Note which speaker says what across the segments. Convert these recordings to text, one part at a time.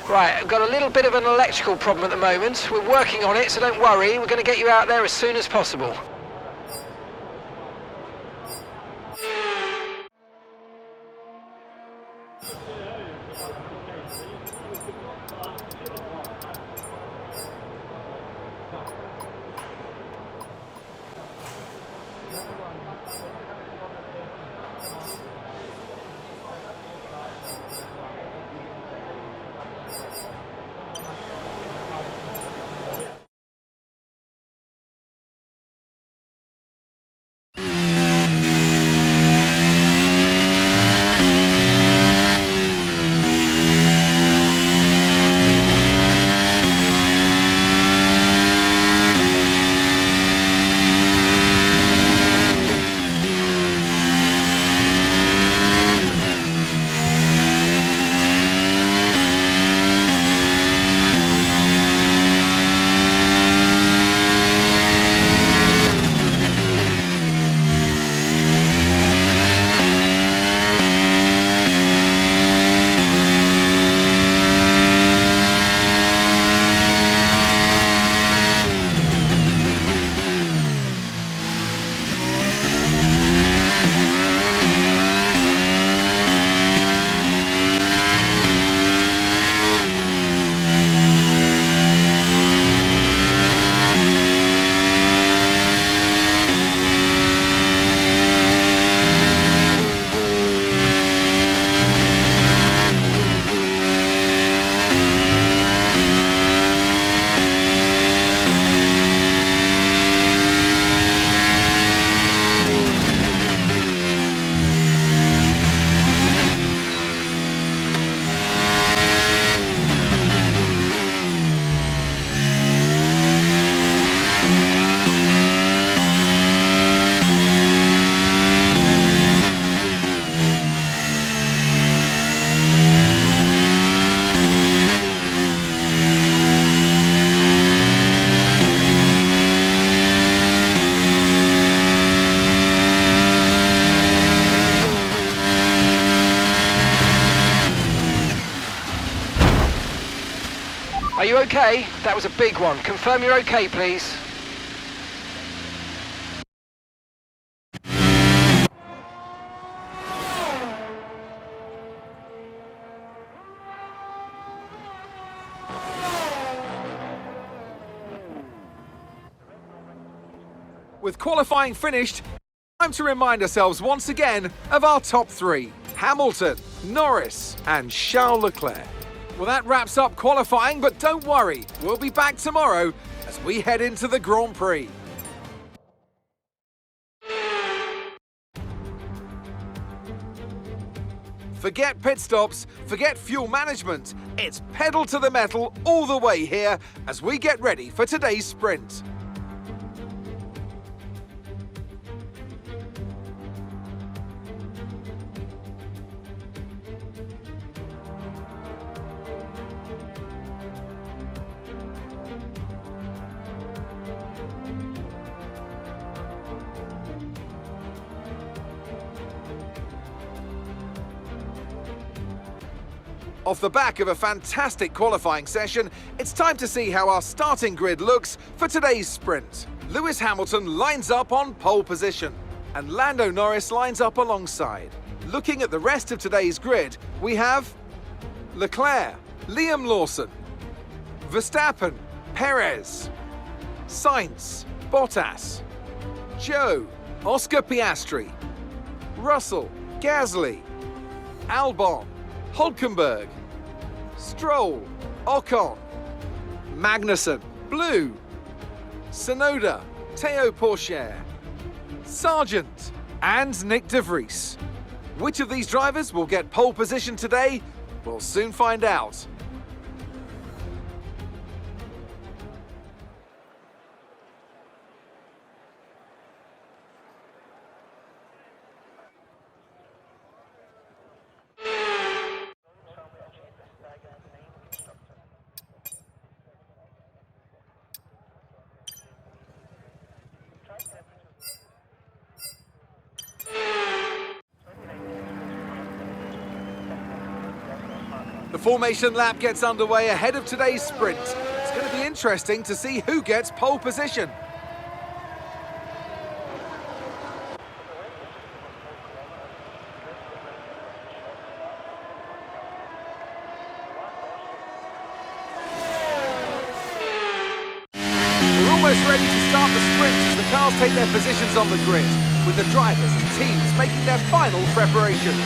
Speaker 1: Right, I've got a little bit of an electrical problem at the moment. We're working on it, so don't worry. We're going to get you out there as soon as possible. Are you okay? That was a big one. Confirm you're okay, please.
Speaker 2: With qualifying finished, time to remind ourselves once again of our top three: Hamilton, Norris and Charles Leclerc. Well, that wraps up qualifying, but don't worry, we'll be back tomorrow as we head into the Grand Prix. Forget pit stops, forget fuel management. It's pedal to the metal all the way here as we get ready for today's sprint. Off the back of a fantastic qualifying session, it's time to see how our starting grid looks for today's sprint. Lewis Hamilton lines up on pole position, and Lando Norris lines up alongside. Looking at the rest of today's grid, we have Leclerc, Liam Lawson, Verstappen, Perez, Sainz, Bottas, Joe, Oscar Piastri, Russell, Gasly, Albon, Hulkenberg, Stroll, Ocon, Magnussen, Blue, Tsunoda, Théo Pourchaire, Sargent and Nick de Vries. Which of these drivers will get pole position today? We'll soon find out. The The formation lap gets underway ahead of today's sprint. It's going to be interesting to see who gets pole position. We're almost ready to start the sprint as the cars take their positions on the grid, with the drivers and teams making their final preparations.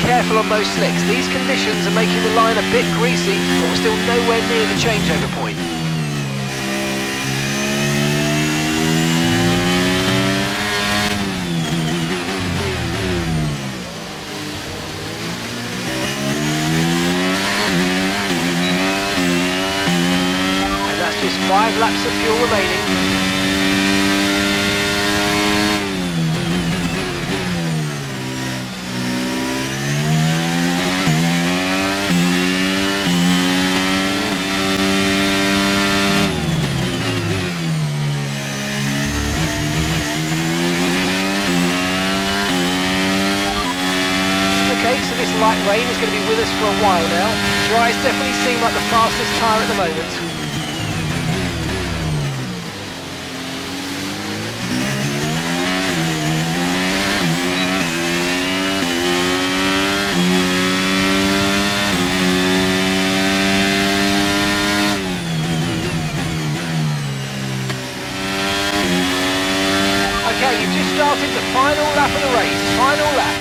Speaker 1: Careful on those slicks. These conditions are making the line a bit greasy, but we're still nowhere near the changeover point. And that's just 5 laps of fuel remaining. So this light rain is going to be with us for a while now. Dries definitely seem like the fastest tyre at the moment. Okay, you've just started the final lap of the race. Final lap.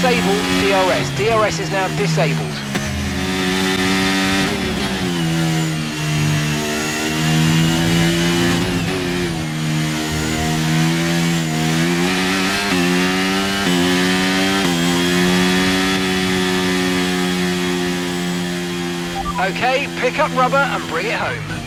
Speaker 1: disable DRS. DRS is now disabled. Okay, pick up rubber and bring it home.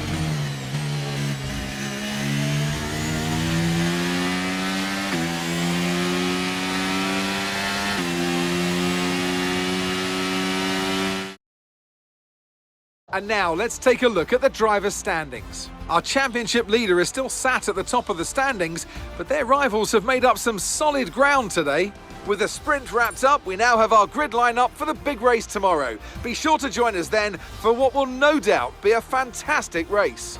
Speaker 2: And now let's take a look at the drivers' standings. Our championship leader is still sat at the top of the standings, but their rivals have made up some solid ground today. With the sprint wrapped up, we now have our grid line up for the big race tomorrow. Be sure to join us then for what will no doubt be a fantastic race.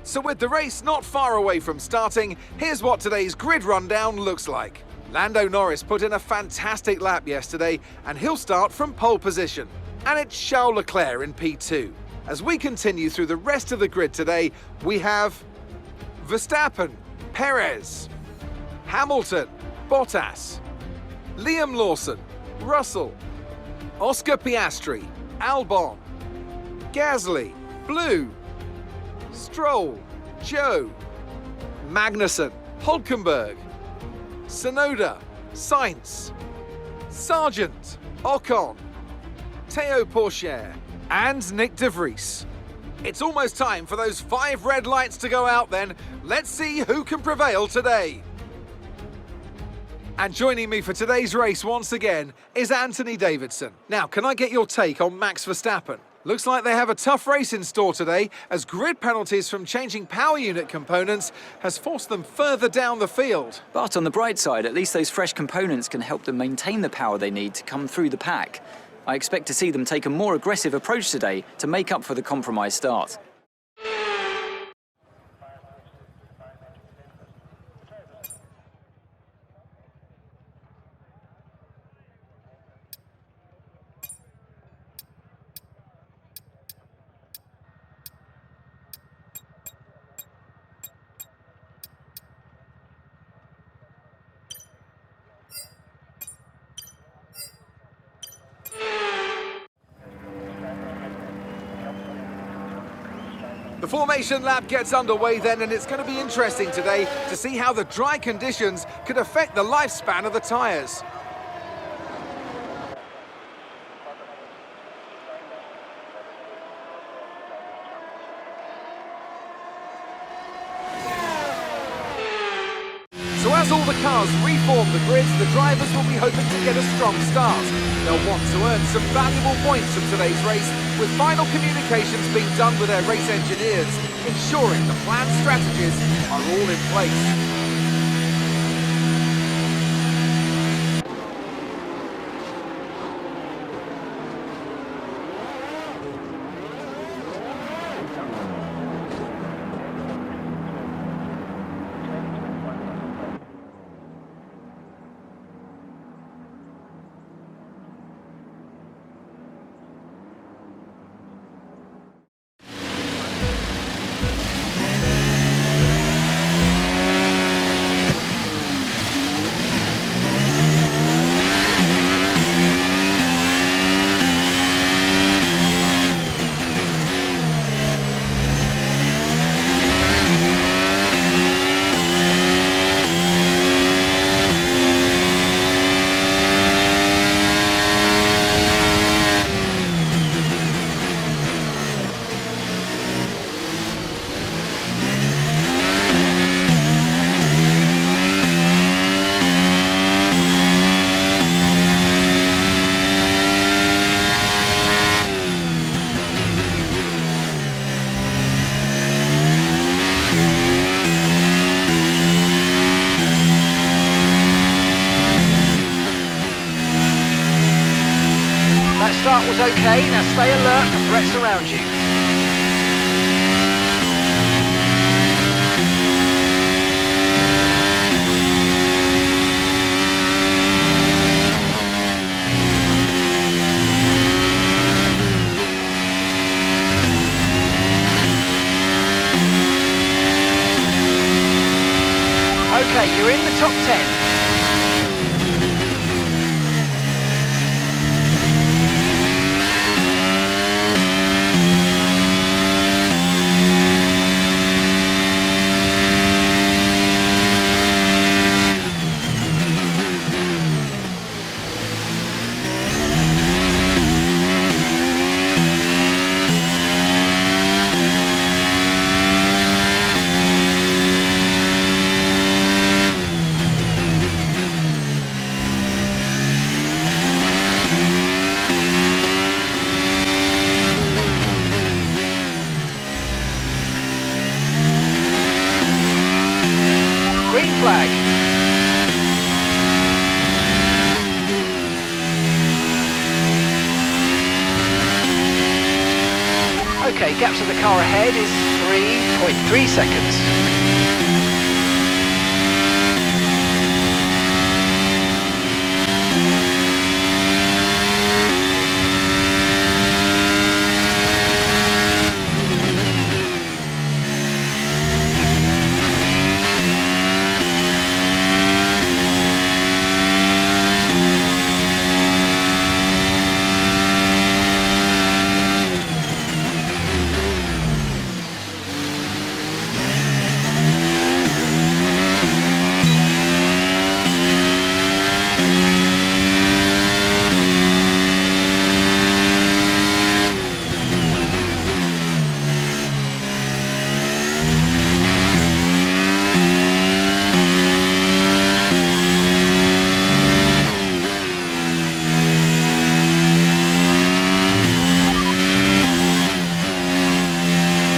Speaker 2: So with the race not far away from starting, here's what today's grid rundown looks like. Lando Norris put in a fantastic lap yesterday, and he'll start from pole position. And it's Charles Leclerc in P2. As we continue through the rest of the grid today, we have Verstappen, Perez, Hamilton, Bottas, Liam Lawson, Russell, Oscar Piastri, Albon, Gasly, Blue, Stroll, Joe, Magnussen, Hulkenberg, Tsunoda, Sainz, Sargent, Ocon, Théo Pourchaire, and Nick de Vries. It's almost time for those 5 red lights to go out then. Let's see who can prevail today. And joining me for today's race once again is Anthony Davidson. Now, can I get your take on Max Verstappen? Looks like they have a tough race in store today, as grid penalties from changing power unit components has forced them further down the field.
Speaker 3: But on the bright side, at least those fresh components can help them maintain the power they need to come through the pack. I expect to see them take a more aggressive approach today to make up for the compromised start.
Speaker 2: The formation lap gets underway then, and it's going to be interesting today to see how the dry conditions could affect the lifespan of the tyres. So as all the cars reform the grids, the drivers will be hoping to get a strong start. They'll want to earn some valuable points from today's race, with final communications being done with their race engineers, ensuring the planned strategies are all in place.
Speaker 1: Start was okay, now stay alert for threats around you. Okay, you're in the top 10. gap to the car ahead is 3.3 seconds.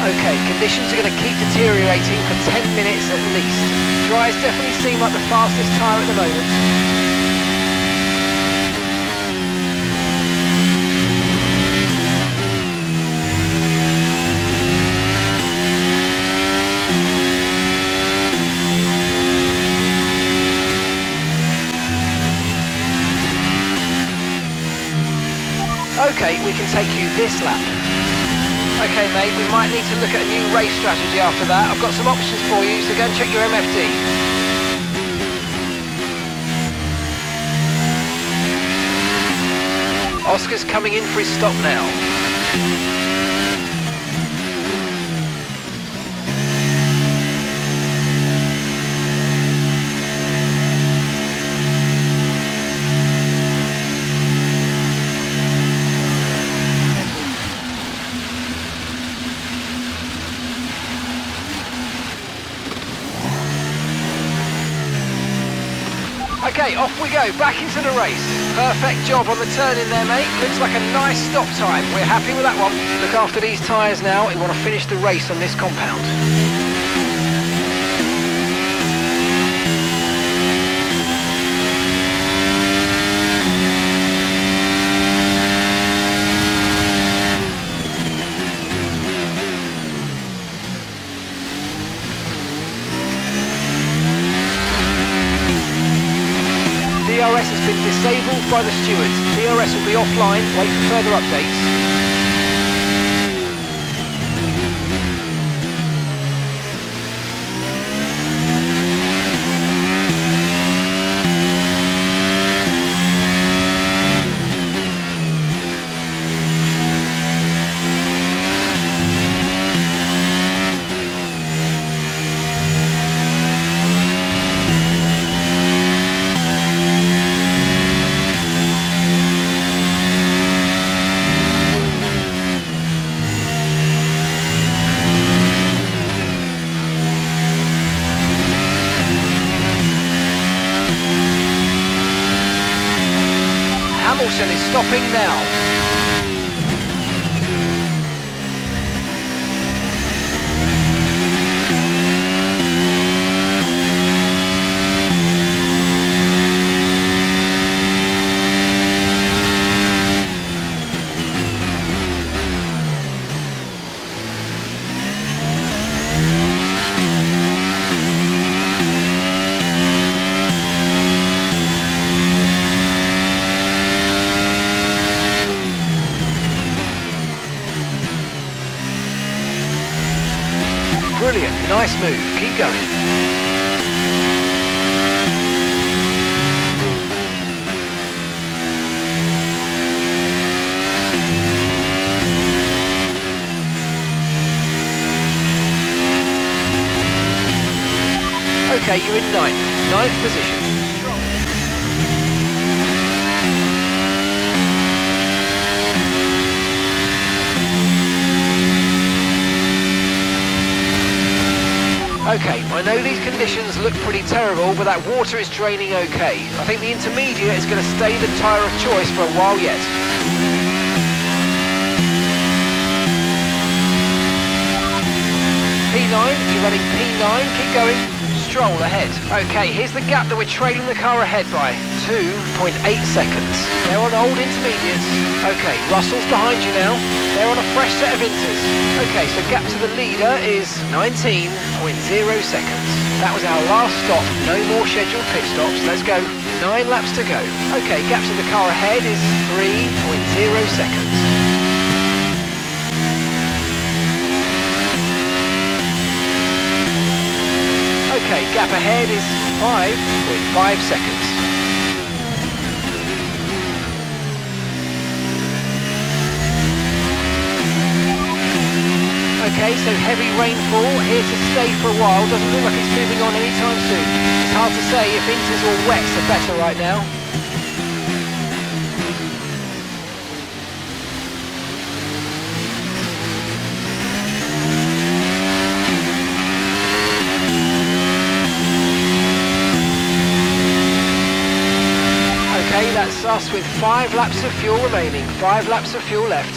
Speaker 1: Okay, conditions are going to keep deteriorating for 10 minutes at least. Dries definitely seem like the fastest tyre at the moment. Okay, we can take you this lap. Okay mate, we might need to look at a new race strategy after that. I've got some options for you, so go and check your MFD. Oscar's coming in for his stop now. Okay, off we go, back into the race. Perfect job on the turn in there, mate. Looks like a nice stop time. We're happy with that one. Look after these tyres now. We want to finish the race on this compound. DRS has been disabled by the stewards. DRS will be offline, wait for further updates. Hamilton is stopping now. Brilliant, nice move, keep going. Okay, you're in ninth position. Okay, I know these conditions look pretty terrible, but that water is draining okay. I think the intermediate is going to stay the tyre of choice for a while yet. P9, you're running P9, keep going. control ahead. Okay, here's the gap that we're trailing the car ahead by. 2.8 seconds. They're on old intermediates. Okay, Russell's behind you now. They're on a fresh set of inters. Okay, so gap to the leader is 19.0 seconds. That was our last stop. No more scheduled pit stops. Let's go. 9 laps to go. Okay, gap to the car ahead is 3.0 seconds. Okay, gap ahead is 5.5 seconds. Okay, so heavy rainfall here to stay for a while. Doesn't look like it's moving on anytime soon. It's hard to say if inters or wets are better right now. Okay, that's us with 5 laps of fuel remaining. 5 laps of fuel left.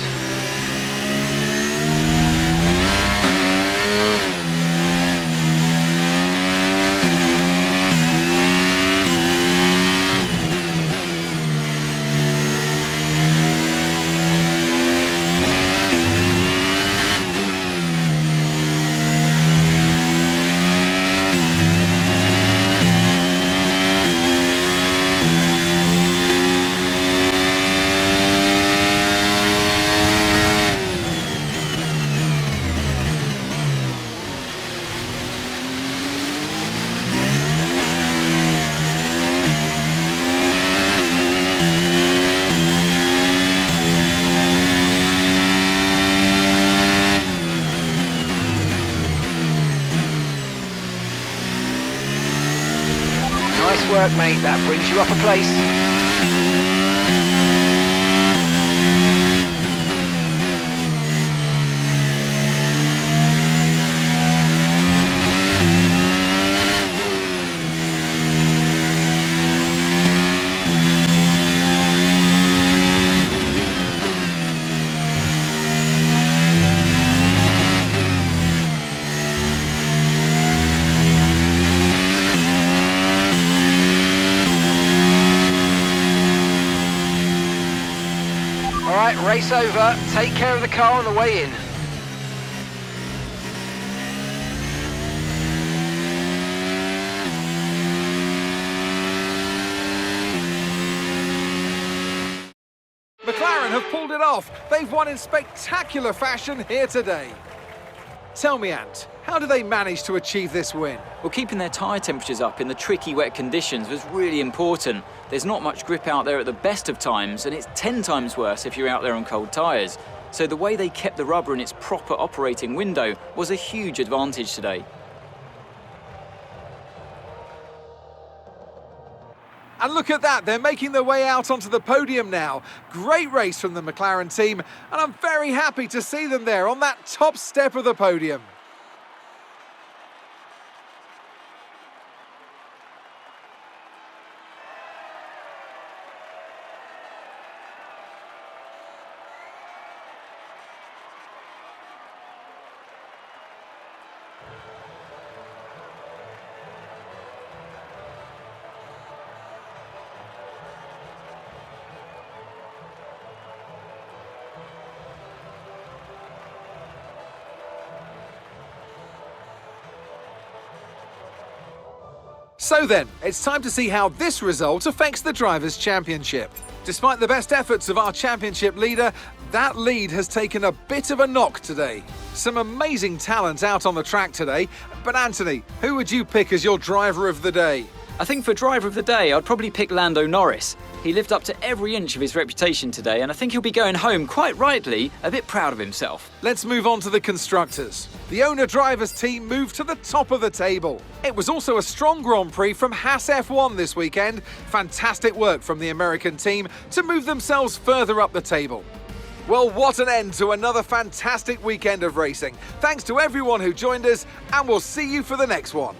Speaker 1: Nice work, mate. That brings you up a place. Alright, race over. Take care of the car on the way in.
Speaker 2: McLaren have pulled it off. They've won in spectacular fashion here today. Tell me, Ant, how did they manage to achieve this win?
Speaker 3: Well, keeping their tyre temperatures up in the tricky wet conditions was really important. There's not much grip out there at the best of times, and it's 10 times worse if you're out there on cold tyres. So the way they kept the rubber in its proper operating window was a huge advantage today.
Speaker 2: And look at that, they're making their way out onto the podium now. Great race from the McLaren team, and I'm very happy to see them there on that top step of the podium. So then, it's time to see how this result affects the Drivers' Championship. Despite the best efforts of our championship leader, that lead has taken a bit of a knock today. Some amazing talent out on the track today, but Anthony, who would you pick as your driver of the day?
Speaker 3: I think for driver of the day, I'd probably pick Lando Norris. He lived up to every inch of his reputation today, and I think he'll be going home, quite rightly, a bit proud of himself.
Speaker 2: Let's move on to the constructors. The owner-drivers team moved to the top of the table. It was also a strong Grand Prix from Haas F1 this weekend. Fantastic work from the American team to move themselves further up the table. Well, what an end to another fantastic weekend of racing. Thanks to everyone who joined us, and we'll see you for the next one.